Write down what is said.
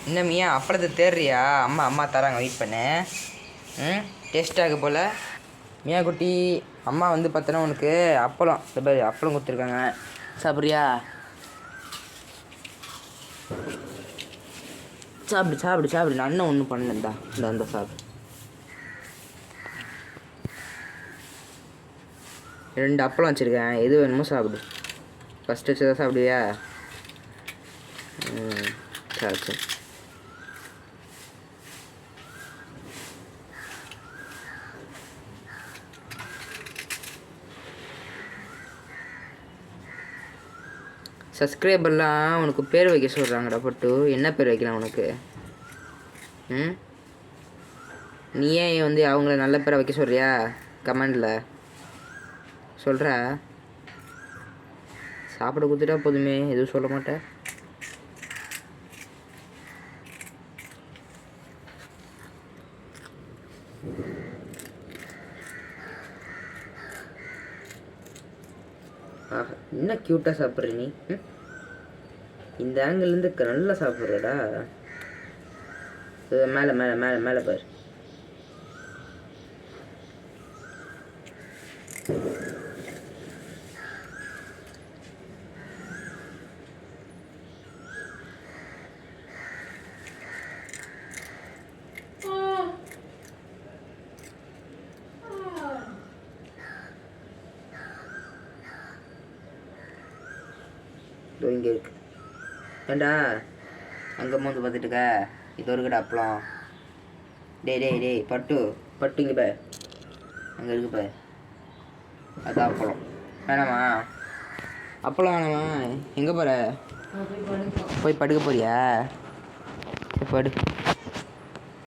இன்னும் மியா அப்பளத்தை தேடுறியா? அம்மா அம்மா தராங்க, வெயிட் பண்ணு. டேஸ்ட்டாக போல் மியா குட்டி. அம்மா வந்து பார்த்தோன்னா உனக்கு அப்பளம் அப்பளம் கொடுத்துருக்காங்க, சாப்பிட்றியா? சாப்பிடு சாப்பிடு சாப்பிடு. நான் அண்ணன் ஒன்றும் பண்ணலந்தா, இந்த சாப்பிடு. 2 அப்பளம் வச்சுருக்கேன், எது வேணுமோ சாப்பிடு. ஃபஸ்ட்டு வச்சு தான் சாப்பிடுவியா? சரி சரி. சப்ஸ்கிரைபர்லாம் உனக்கு பேர் வைக்க சொல்கிறாங்கடா பட்டு. என்ன பேர் வைக்கலாம் உனக்கு? நீயே வந்து அவங்கள நல்ல பேரை வைக்க சொல்கிறியா? கமெண்டில் சொல்கிற. சாப்பிட கொடுத்துட்டா போதுமே, எதுவும் சொல்ல மாட்டேன். என்ன க்யூட்டாக சாப்பிட்ற நீ. இந்த ஆங்கிள்லேருந்து நல்லா சாப்பிட்றடா. மேலே மேலே மேலே மேலே பாரு. இங்கே இருக்கு. ஏண்டா அங்கே வந்து பார்த்துட்டுக்க, இது ஒரு கடை அப்பளம். டேய் பட்டு பட்டு இங்கே பார், அங்கே இருக்கு பார், அது அப்பளம். வேணாமா அப்பளம்? வேணாமா? எங்கே போகிற? போய் படுக்க போறியா? படு.